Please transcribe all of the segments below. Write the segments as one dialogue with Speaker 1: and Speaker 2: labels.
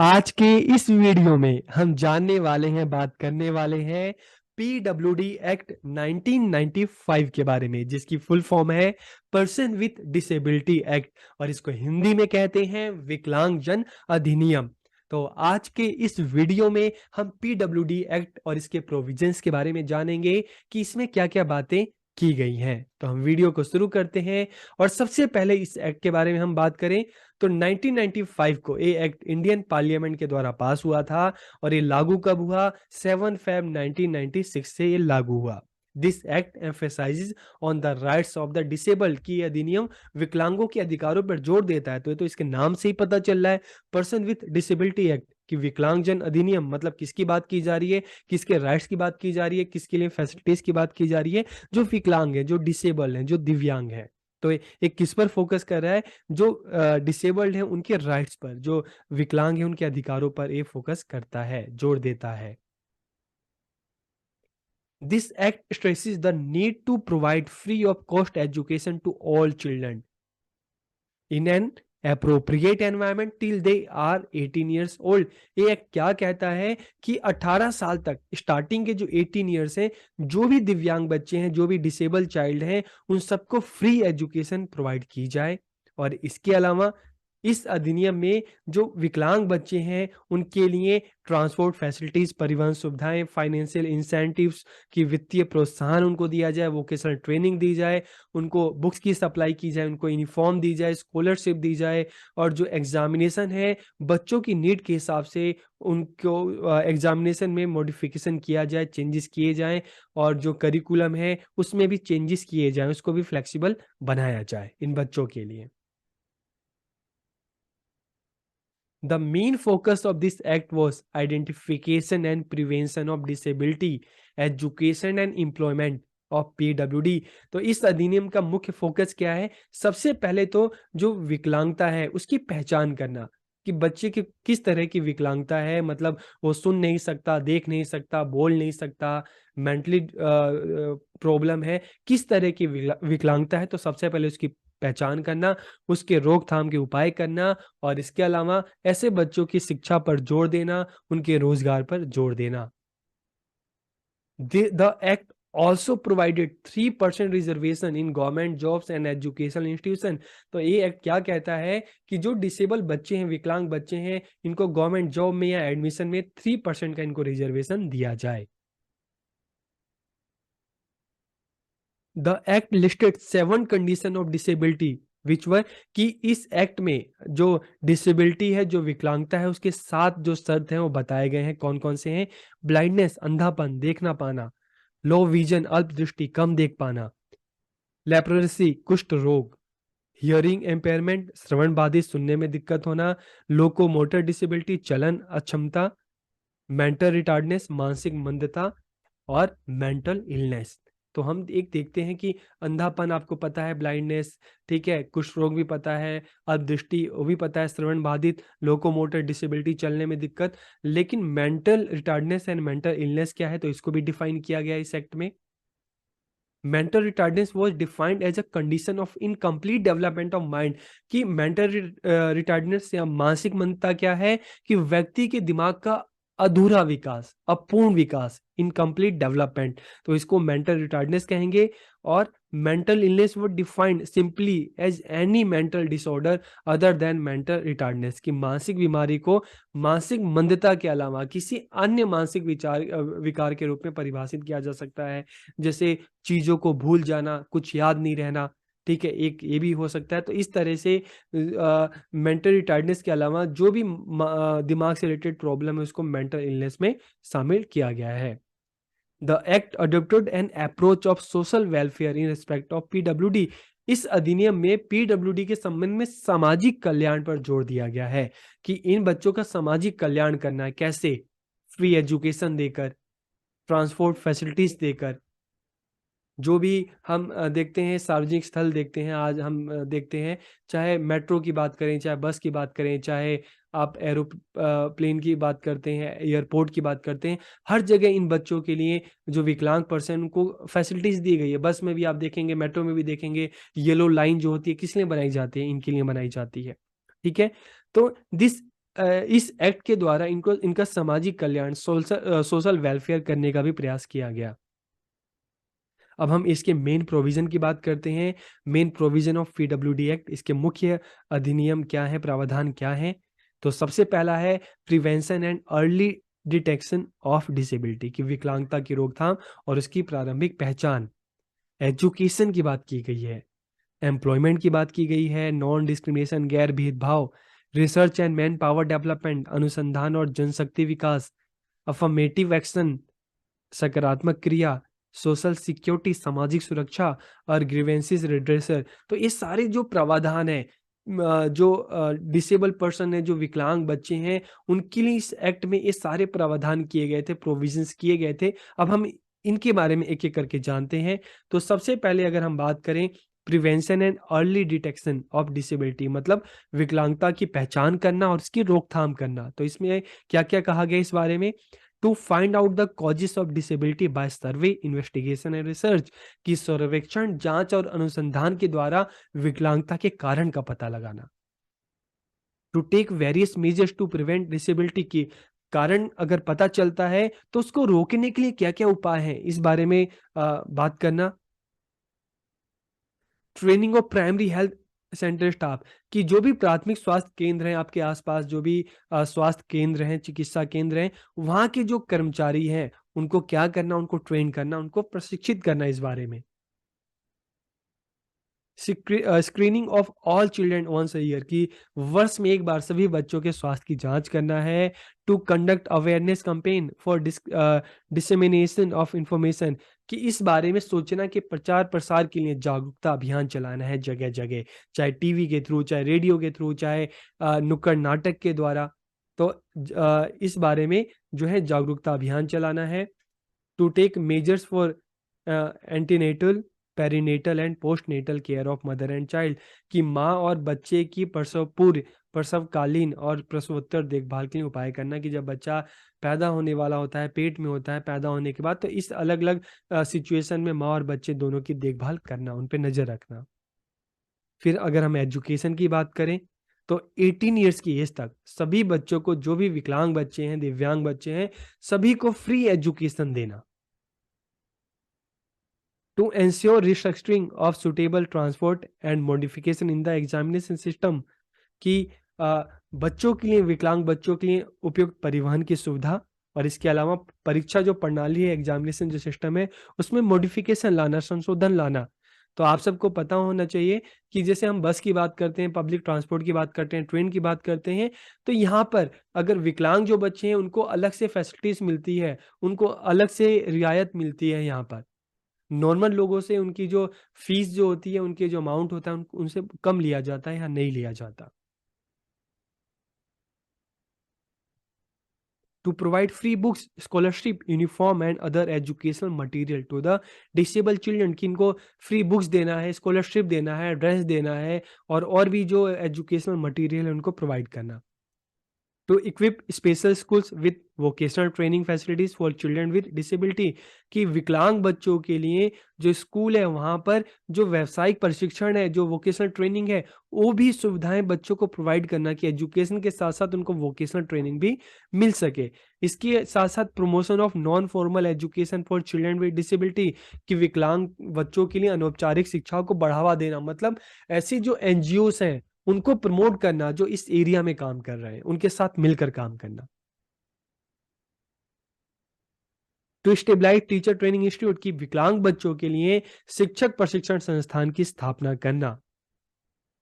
Speaker 1: आज के इस वीडियो में हम जानने वाले हैं, बात करने वाले हैं पीडब्ल्यूडी एक्ट 1995 के बारे में, जिसकी फुल फॉर्म है पर्सन विथ डिसेबिलिटी एक्ट और इसको हिंदी में कहते हैं विकलांगजन अधिनियम। तो आज के इस वीडियो में हम पीडब्ल्यूडी एक्ट और इसके प्रोविजंस के बारे में जानेंगे कि इसमें क्या क्या बातें की गई हैं। तो हम वीडियो को शुरू करते हैं और सबसे पहले इस एक्ट के बारे में हम बात करें तो 1995 को ये एक्ट इंडियन पार्लियामेंट के द्वारा पास हुआ था और ये लागू कब हुआ? 7 फेब 1996 से ये लागू हुआ। This act emphasises on the rights of the disabled की अधिनियम विकलांगों के अधिकारों पर जोर देता है। तो ये तो इसके नाम से ही पता चल रहा है, पर्सन विथ डिसेबिलिटी एक्ट कि विकलांगजन अधिनियम मतलब किसकी बात की जा रही है, किसके राइट्स की बात की जा रही है, किसके लिए फैसिलिटीज की बात की जा रही है, जो विकलांग है, जो डिसेबल्ड है, जो दिव्यांग है। तो ये किस पर फोकस कर रहा है? जो डिसेबल्ड हैं उनके राइट्स पर, जो विकलांग हैं उनके अधिकारों पर ये फोकस करता है, जोर देता है। This act stresses the need to provide free of cost education to all children in an appropriate environment till they are 18 years old। ये एक्ट क्या कहता है कि 18 साल तक स्टार्टिंग के जो 18 ईयर्स हैं, जो भी दिव्यांग बच्चे हैं, जो भी डिसेबल चाइल्ड हैं, उन सबको फ्री एजुकेशन प्रोवाइड की जाए। और इसके अलावा इस अधिनियम में जो विकलांग बच्चे हैं उनके लिए ट्रांसपोर्ट फैसिलिटीज, परिवहन सुविधाएं, फाइनेंशियल इंसेंटिव्स की वित्तीय प्रोत्साहन उनको दिया जाए, वोकेशनल ट्रेनिंग दी जाए, उनको बुक्स की सप्लाई की जाए, उनको यूनिफॉर्म दी जाए, स्कॉलरशिप दी जाए। और जो एग्जामिनेशन है बच्चों की नीड के हिसाब से उनको एग्जामिनेशन में मॉडिफिकेशन किया जाए, चेंजेस किए जाएं। और जो करिकुलम है उसमें भी चेंजेस किए जाएं, उसको भी फ्लेक्सिबल बनाया जाए इन बच्चों के लिए। The main focus of this act was identification and prevention of disability, education and employment of PWD. तो इस अधिनियम का मुख्य फोकस क्या है? सबसे पहले तो जो विकलांगता है उसकी पहचान करना कि बच्चे की किस तरह की विकलांगता है, मतलब वो सुन नहीं सकता, देख नहीं सकता, बोल नहीं सकता, मेंटली प्रॉब्लम है, किस तरह की विकलांगता है। तो सबसे पहले उसकी पहचान करना, उसके रोकथाम के उपाय करना और इसके अलावा ऐसे बच्चों की शिक्षा पर जोर देना, उनके रोजगार पर जोर देना। The act also provided 3% reservation in government jobs and education institution. तो ये एक्ट क्या कहता है कि जो डिसेबल बच्चे हैं, विकलांग बच्चे हैं, इनको गवर्नमेंट जॉब में या एडमिशन में 3% का इनको रिजर्वेशन दिया जाए। The act listed 7 condition of disability which were कि इस एक्ट में जो डिसेबिलिटी है, जो विकलांगता है, उसके 7 जो शर्त हैं वो बताए गए हैं। कौन कौन से हैं? ब्लाइंडनेस, अंधापन, देख ना पाना, लो विजन, अल्प दृष्टि, कम देख पाना, लेप्रोसी, कुष्ठ रोग, हियरिंग एम्पेयरमेंट, श्रवण बाधित, सुनने में दिक्कत होना, लोकोमोटर डिसेबिलिटी, चलन अक्षमता, मेंटल रिटार्डनेस, मानसिक मंदता और मेंटल इलनेस। तो हम एक देखते हैं कि अंधापन आपको पता है, ब्लाइंडनेस, ठीक है, कुष्ठ रोग भी पता है, अल्पदृष्टि वो भी पता है, श्रवण बाधित, लोकोमोटर डिसेबिलिटी, चलने में दिक्कत। लेकिन mental retardness and mental illness क्या है? तो इसको भी डिफाइन किया गया है इस एक्ट में। Mental retardance was defined as a condition of incomplete development of mind कि मेंटल रिटार्डेंस या मानसिक मंदता क्या है कि व्यक्ति के दिमाग का अधूरा विकास, अपूर्ण विकास, इनकम्प्लीट डेवलपमेंट। तो इसको मेंटल रिटार्डनेस कहेंगे। और मेंटल इलनेस वो defined simply as any mental disorder other than mental retardness कि मानसिक बीमारी को मानसिक मंदता के अलावा किसी अन्य मानसिक विकार के रूप में परिभाषित किया जा सकता है। जैसे चीज़ों को भूल जाना, कुछ याद नहीं रहना, ठीक है, एक ये भी हो सकता है। तो इस तरह से मेंटल रिटार्डनेस के अलावा जो भी दिमाग से रिलेटेड प्रॉब्लम है उसको मेंटल इलनेस में शामिल किया गया है। The act adopted an approach of social welfare in respect of PWD. इस अधिनियम में पीडब्ल्यूडी के संबंध में सामाजिक कल्याण पर जोर दिया गया है कि इन बच्चों का सामाजिक कल्याण करना है। कैसे? फ्री एजुकेशन देकर, ट्रांसपोर्ट फैसिलिटीज देकर, जो भी हम देखते हैं, सार्वजनिक स्थल देखते हैं, आज हम देखते हैं, चाहे मेट्रो की बात करें, चाहे बस की बात करें, चाहे आप प्लेन की बात करते हैं, एयरपोर्ट की बात करते हैं, हर जगह इन बच्चों के लिए, जो विकलांग पर्सन, उनको फैसिलिटीज़ दी गई है। बस में भी आप देखेंगे, मेट्रो में भी देखेंगे, येलो लाइन जो होती है किस लिए बनाई जाती है? इनके लिए बनाई जाती है, ठीक है। तो दिस इस एक्ट के द्वारा इनको इनका सामाजिक कल्याण सोशल वेलफेयर करने का भी प्रयास किया गया। अब हम इसके मेन प्रोविज़न की बात करते हैं। Main provision of PWD act, इसके मुख्य अधिनियम क्या हैं, प्रावधान क्या हैं? तो सबसे पहला है prevention and early detection of disability, कि विकलांगता की रोकथाम और उसकी प्रारंभिक पहचान। एजुकेशन की बात की गई है, एम्प्लॉयमेंट की बात की गई है, नॉन डिस्क्रिमिनेशन, गैर भेदभाव, research and manpower development, अनुसंधान और जनशक्ति विकास, अफर्मेटिव एक्शन, सकारात्मक क्रिया, सोशल सिक्योरिटी, सामाजिक सुरक्षा और ग्रीवेंसेस रिड्रेसर। तो ये सारे जो प्रावधान हैं, जो डिसेबल पर्सन है, जो विकलांग बच्चे हैं, उनके लिए इस एक्ट में ये सारे प्रावधान किए गए थे, प्रोविजंस किए गए थे। अब हम इनके बारे में एक-एक करके जानते हैं। तो सबसे पहले अगर हम बात करें prevention and early detection of disability, मतलब विकलांगता की पहचान करना और उसकी रोकथाम करना। तो इसमें क्या-क्या कहा गया इस बारे में? To find out the causes of disability by survey, investigation and research, कि सर्वेक्षण, जांच और अनुसंधान के द्वारा विकलांगता के कारण का पता लगाना। To take various measures to prevent disability, की कारण अगर पता चलता है तो उसको रोकने के लिए क्या-क्या उपाय हैं, इस बारे में बात करना। Training of primary health centre staff, कि जो भी प्राथमिक स्वास्थ्य केंद्र हैं आपके आसपास, जो भी स्वास्थ्य केंद्र हैं, चिकित्सा केंद्र हैं, वहाँ के जो कर्मचारी हैं, उनको क्या करना, उनको ट्रेन करना, उनको प्रशिक्षित करना इस बारे में। Screening of all children once a year, की वर्ष में एक बार सभी बच्चों के स्वास्थ्य की जांच करना है। To conduct awareness campaign for dissemination of information, कि इस बारे में सूचना के प्रचार प्रसार के लिए जागरूकता अभियान चलाना है जगह जगह, चाहे टीवी के थ्रू, चाहे रेडियो के थ्रू, चाहे नुक्कड़ नाटक के द्वारा। तो इस बारे में जो है जागरूकता अभियान चलाना है। To take measures for antenatal, perinatal and postnatal care of mother and child, कि माँ और बच्चे की प्रसव पूर्व, प्रसवकालीन और प्रसवोत्तर देखभाल के लिए उपाय करना, कि जब बच्चा पैदा होने वाला होता है, पेट में होता है, पैदा होने के बाद, तो इस अलग अलग सिचुएशन में माँ और बच्चे दोनों की देखभाल करना, उन पे नज़र रखना। फिर अगर हम एजुकेशन की बात करें, तो 18 ईयर्स की एज तक सभी बच्चों को, जो भी विकलांग बच्चे हैं, दिव्यांग बच्चे हैं, सभी को फ्री एजुकेशन देना। To ensure restructuring of suitable transport and modification in the examination system, कि बच्चों के लिए, विकलांग बच्चों के लिए उपयुक्त परिवहन की सुविधा, और इसके अलावा परीक्षा जो प्रणाली है, एग्जामिनेशन जो सिस्टम है, उसमें मॉडिफिकेशन लाना, संशोधन लाना। तो आप सबको पता होना चाहिए कि जैसे हम बस की बात करते हैं, पब्लिक ट्रांसपोर्ट की बात करते हैं, ट्रेन की बात करते हैं, तो यहाँ पर अगर विकलांग जो बच्चे हैं, उनको अलग से फैसिलिटीज़ मिलती है, उनको अलग से रियायत मिलती है यहाँ पर। नॉर्मल लोगों से उनकी जो फीस जो होती है, उनके जो अमाउंट होता है, उनसे कम लिया जाता है या नहीं लिया जाता। To provide free books, scholarship, uniform and other educational material to the disable children, कि इनको फ्री बुक्स देना है, स्कॉलरशिप देना है, ड्रेस देना है, और भी जो एजुकेशनल मटेरियल है उनको प्रोवाइड करना। To equip special schools with vocational training facilities for children with disability, कि विकलांग बच्चों के लिए जो स्कूल है, वहाँ पर जो व्यावसायिक प्रशिक्षण है, जो वोकेशनल ट्रेनिंग है, वो भी सुविधाएं बच्चों को प्रोवाइड करना, कि एजुकेशन के साथ साथ उनको वोकेशनल ट्रेनिंग भी मिल सके। इसके साथ साथ promotion of non formal education for children with disability, कि विकलांग बच्चों के लिए अनौपचारिक शिक्षा को बढ़ावा देना, मतलब ऐसी जो एनजीओस हैं, उनको प्रमोट करना, जो इस एरिया में काम कर रहे हैं, उनके साथ मिलकर काम करना। To stabilize teacher training institute, की विकलांग बच्चों के लिए शिक्षक प्रशिक्षण संस्थान की स्थापना करना।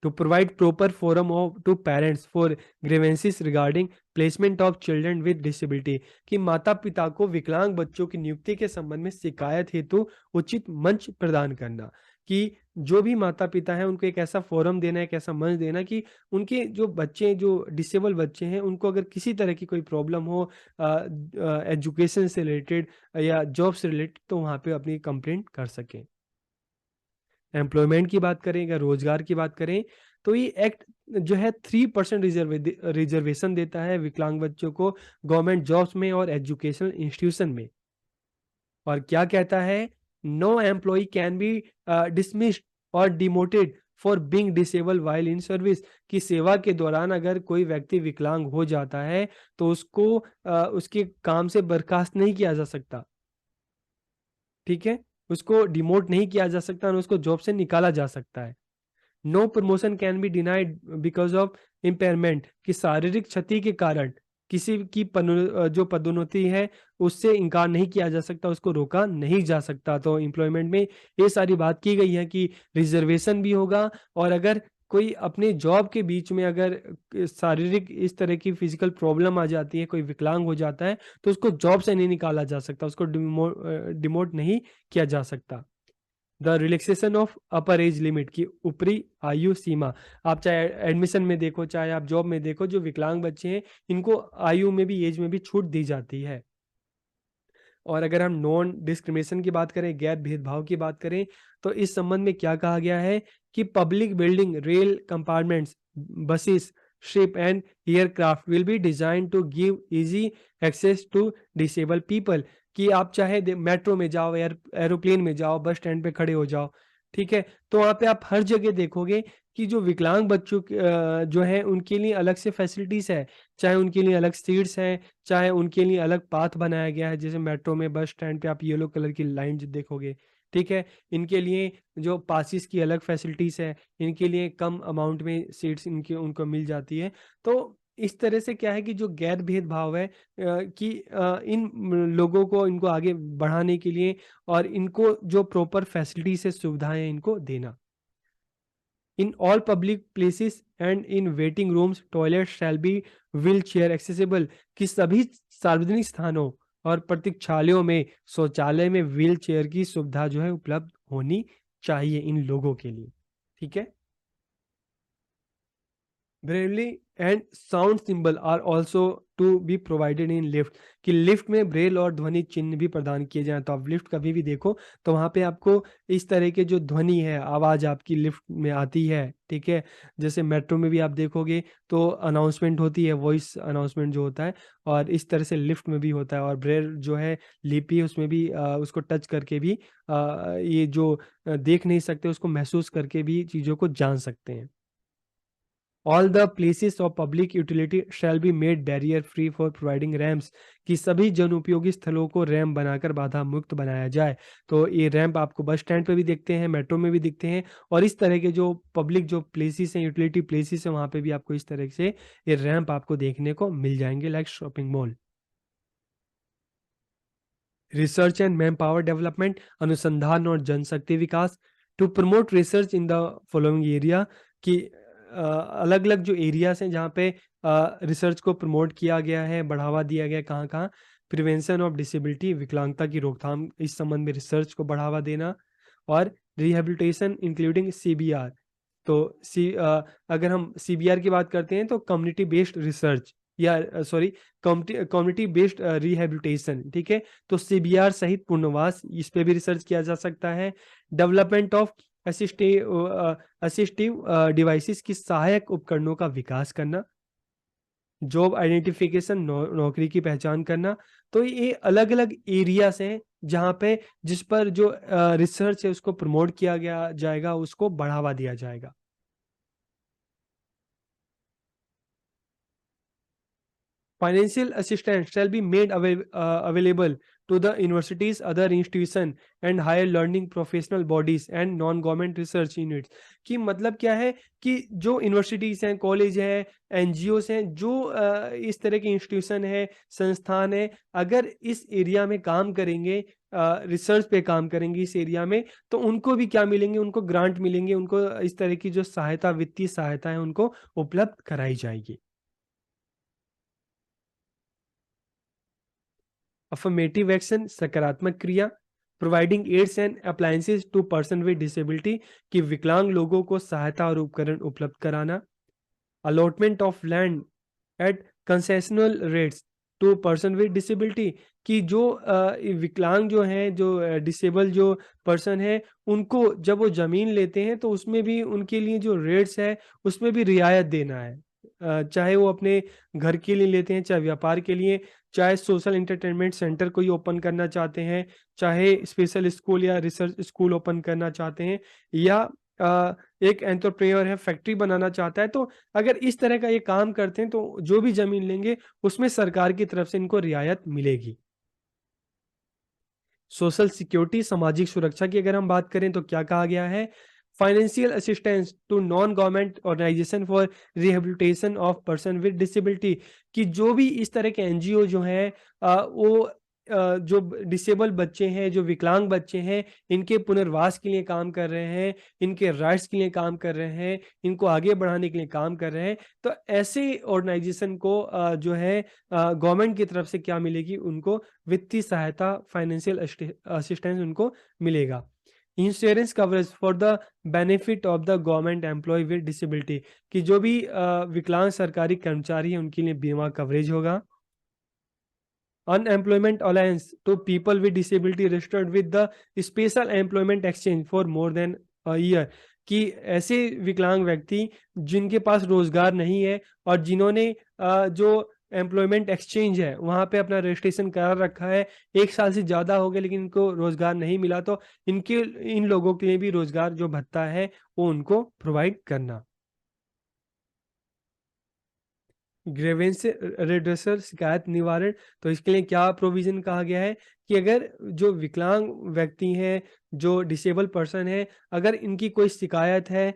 Speaker 1: To provide proper forum of to parents for grievances regarding placement of children with disability, कि माता पिता को विकलांग बच्चों की नियुक्ति के संबंध में शिकायत हेतु उचित मंच प्रदान करना, कि जो भी माता पिता हैं, उनको एक ऐसा फोरम देना, एक ऐसा मंच देना, कि उनके जो बच्चे, जो डिसेबल बच्चे हैं, उनको अगर किसी तरह की कोई प्रॉब्लम हो एजुकेशन से रिलेटेड या जॉब से रिलेटेड, तो वहाँ पे अपनी कंप्लेंट कर सकें। एम्प्लॉयमेंट की बात करें या रोजगार की बात करें, तो ये एक्ट जो है 3% रिजर्वेशन देता है विकलांग बच्चों को गवर्नमेंट जॉब्स में और एजुकेशनल इंस्टीट्यूशन में। और क्या कहता है? No employee can be dismissed और demoted for being disabled while in service, कि सेवा के दौरान अगर कोई व्यक्ति विकलांग हो जाता है तो उसको उसके काम से बर्खास्त नहीं किया जा सकता, ठीक है? उसको डिमोट नहीं किया जा सकता और उसको जॉब से निकाला जा सकता है। No promotion can be denied because of impairment, कि शारीरिक क्षति के कारण किसी की जो पदोन्नति है उससे इनकार नहीं किया जा सकता, उसको रोका नहीं जा सकता। तो एम्प्लॉयमेंट में ये सारी बात की गई है कि रिजर्वेशन भी होगा, और अगर कोई अपने जॉब के बीच में अगर शारीरिक इस तरह की फिजिकल प्रॉब्लम आ जाती है, कोई विकलांग हो जाता है, तो उसको जॉब से नहीं निकाला जा सकता, उसको डिमोट नहीं किया जा सकता। The relaxation of upper age limit, की ऊपरी आयु सीमा, आप चाहे एडमिशन में देखो चाहे आप जॉब में देखो, जो विकलांग बच्चे हैं इनको आयु में भी एज में भी छूट दी जाती है। और अगर हम नॉन डिस्क्रिमिनेशन की बात करें, गैर भेदभाव की बात करें, तो इस संबंध में क्या कहा गया है कि public building, rail compartments, buses, ship and aircraft will be design to give easy access to disable people, कि आप चाहे मेट्रो में जाओ, एरोप्लेन में जाओ, बस स्टैंड पे खड़े हो जाओ, ठीक है, तो वहाँ पे आप हर जगह देखोगे कि जो विकलांग बच्चों जो है उनके लिए अलग से फैसिलिटीज है, चाहे उनके लिए अलग सीट्स हैं, चाहे उनके लिए अलग पाथ बनाया गया है, जैसे मेट्रो में बस स्टैंड पे आप येलो कलर की लाइन देखोगे, ठीक है, इनके लिए जो पासिस की अलग फैसिलिटीज है, इनके लिए कम अमाउंट में सीट्स इनके उनको मिल जाती है। तो इस तरह से क्या है कि जो गैर भेदभाव है कि इन लोगों को इनको आगे बढ़ाने के लिए और इनको जो प्रॉपर फैसिलिटीज है, सुविधाएं हैं, इनको देना। In all public places and in waiting rooms toilet shall be wheel chair accessible, कि सभी सार्वजनिक स्थानों और प्रतीक्षालयों में शौचालय में व्हील चेयर की सुविधा जो है उपलब्ध होनी चाहिए इन लोगों के लिए, ठीक है। Braille and sound symbol are also to be provided in lift, कि लिफ्ट में ब्रेल और ध्वनि चिन्ह भी प्रदान किए जाएं। तो आप लिफ्ट कभी भी देखो तो वहाँ पे आपको इस तरह के जो ध्वनि है, आवाज़ आपकी लिफ्ट में आती है, ठीक है। जैसे मेट्रो में भी आप देखोगे तो अनाउंसमेंट होती है, वॉइस अनाउंसमेंट जो होता है, और इस तरह से लिफ्ट में भी होता है। और ब्रेल जो है लिपि, उसमें भी उसको टच करके भी ये जो देख नहीं सकते उसको महसूस करके भी चीज़ों को जान सकते हैं। All the places of public utility shall be made barrier free for providing ramps, कि सभी जन उपयोगी स्थलों को रैम्प बनाकर बाधा मुक्त बनाया जाए। तो ये रैम्प आपको बस स्टैंड पे भी दिखते हैं, मेट्रो में भी दिखते हैं, और इस तरह के जो पब्लिक जो प्लेसेस हैं, यूटिलिटी प्लेसेस हैं, वहाँ पे भी आपको इस तरह से ये रैम्प आपको देखने को मिल जाएंगे, like shopping mall. Research and manpower development, अनुसंधान और जनशक्ति विकास, to promote research in the following area, कि अलग अलग जो एरियाज हैं जहाँ पे रिसर्च को प्रमोट किया गया है, बढ़ावा दिया गया है, कहाँ कहाँ। प्रिवेंशन ऑफ डिसेबिलिटी, विकलांगता की रोकथाम, इस संबंध में रिसर्च को बढ़ावा देना। और रिहेबिलिटेशन इंक्लूडिंग सीबीआर, तो अगर हम सीबीआर की बात करते हैं तो कम्युनिटी बेस्ड रिसर्च, या सॉरी कम्युनिटी बेस्ड रिहेबिलिटेशन, ठीक है। तो सीबीआर सहित पुनर्वास, इस पे भी रिसर्च किया जा सकता है। डेवलपमेंट ऑफ असिस्टिव डिवाइसेस, की सहायक उपकरणों का विकास करना। जॉब आइडेंटिफिकेशन, नौकरी की पहचान करना। तो ये अलग अलग एरियाज हैं जहाँ पे जिस पर जो रिसर्च है उसको प्रमोट किया गया जाएगा, उसको बढ़ावा दिया जाएगा। Financial assistance shall be made available to the universities, other institution and higher learning professional bodies and non-government research units, कि मतलब क्या है कि जो यूनिवर्सिटीज हैं, कॉलेज हैं, एनजीओस हैं, जो इस तरह के इंस्टीट्यूशन है, संस्थान है, अगर इस एरिया में काम करेंगे, रिसर्च पे काम करेंगे इस एरिया में, तो उनको भी क्या मिलेंगे, उनको ग्रांट मिलेंगे, उनको इस तरह की जो सहायता, वित्तीय सहायता है, उनको उपलब्ध कराई जाएगी। अफर्मेटिव एक्शन, सकारात्मक क्रिया, providing aids and appliances to person with disability, कि विकलांग लोगों को सहायता और उपकरण उपलब्ध कराना। Allotment of land at concessional rates to person with disability, कि जो विकलांग जो हैं, जो डिसेबल जो पर्सन है, उनको जब वो ज़मीन लेते हैं तो उसमें भी उनके लिए जो रेट्स है उसमें भी रियायत देना है। चाहे वो अपने घर के लिए लेते हैं, चाहे व्यापार के लिए, चाहे सोशल एंटरटेनमेंट सेंटर कोई ओपन करना चाहते हैं, चाहे स्पेशल स्कूल या रिसर्च स्कूल ओपन करना चाहते हैं, या एक एंटरप्रेन्योर है, फैक्ट्री बनाना चाहता है, तो अगर इस तरह का ये काम करते हैं तो जो भी ज़मीन लेंगे उसमें सरकार की तरफ से इनको रियायत मिलेगी। सोशल सिक्योरिटी, सामाजिक सुरक्षा की अगर हम बात करें तो क्या कहा गया है? Financial assistance to non government organisation for rehabilitation of person with disability, कि जो भी इस तरह के एनजीओ जो हैं वो जो डिसेबल बच्चे हैं, जो विकलांग बच्चे हैं, इनके पुनर्वास के लिए काम कर रहे हैं, इनके राइट्स के लिए काम कर रहे हैं, इनको आगे बढ़ाने के लिए काम कर रहे हैं। तो ऐसे ऑर्गेनाइजेशन को जो है गवर्नमेंट की तरफ से क्या मिलेगी? उनको वित्तीय सहायता, फाइनेंशियल असिस्टेंस उनको मिलेगा। Insurance coverage for the benefit of the government employ with disability, कि जो भी विकलांग सरकारी कर्मचारी हैं उनके लिए बीमा कवरेज होगा। Unemployment alliance to people with disability registered with the special employment exchange for more than a year, कि ऐसे विकलांग व्यक्ति जिनके पास रोजगार नहीं है और जिन्होंने जो एम्प्लॉयमेंट एक्सचेंज है वहाँ पे अपना रजिस्ट्रेशन करा रखा है, 1 साल से ज़्यादा हो गया लेकिन इनको रोजगार नहीं मिला, तो इन लोगों के लिए भी रोजगार जो भत्ता है वो उनको प्रोवाइड करना। ग्रीवेंस रिड्रेसल, शिकायत निवारण, तो इसके लिए क्या प्रोविज़न कहा गया है कि अगर जो विकलांग व्यक्ति हैं, जो डिसेबल पर्सन है, अगर इनकी कोई शिकायत है,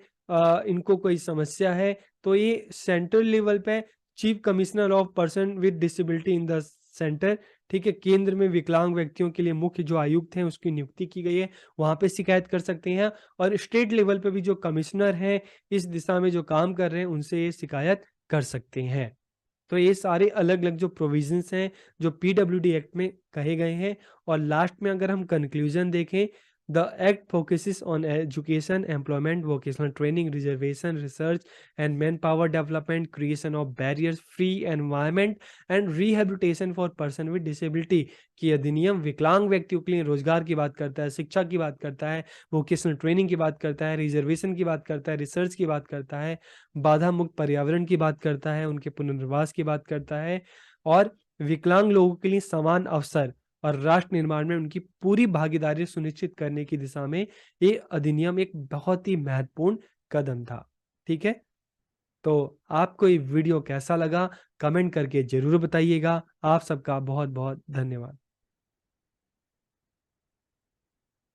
Speaker 1: इनको कोई समस्या है, तो ये सेंट्रल लेवल पे chief commissioner of person with disability in the centre, ठीक है? केंद्र में विकलांग व्यक्तियों के लिए मुख्य जो आयुक्त हैं, उसकी नियुक्ति की गई है, वहाँ पे शिकायत कर सकते हैं, और स्टेट लेवल पे भी जो कमिश्नर हैं, इस दिशा में जो काम कर रहे हैं, उनसे ये शिकायत कर सकते हैं। तो ये सारे अलग-अलग जो प्रोविज़न्स हैं, जो पीडब्ल्यूडी एक्ट में कहे गए हैं, और लास्ट में अगर हम कंक्लूज़न देखें, the act focuses on education, employment, vocational training, reservation, research and manpower development, creation of barriers free environment and rehabilitation for person with disability, कि अधिनियम विकलांग व्यक्तियों के लिए रोजगार की बात करता है, शिक्षा की बात करता है, वोकेशनल ट्रेनिंग की बात करता है, रिजर्वेशन की बात करता है, रिसर्च की बात करता है, बाधा मुक्त पर्यावरण की बात करता है, उनके पुनर्वास की बात करता है, और विकलांग लोगों के लिए समान अवसर और राष्ट्र निर्माण में उनकी पूरी भागीदारी सुनिश्चित करने की दिशा में ये अधिनियम एक बहुत ही महत्वपूर्ण कदम था। ठीक है? तो आपको ये वीडियो कैसा लगा? कमेंट करके ज़रूर बताइएगा। आप सबका बहुत-बहुत धन्यवाद।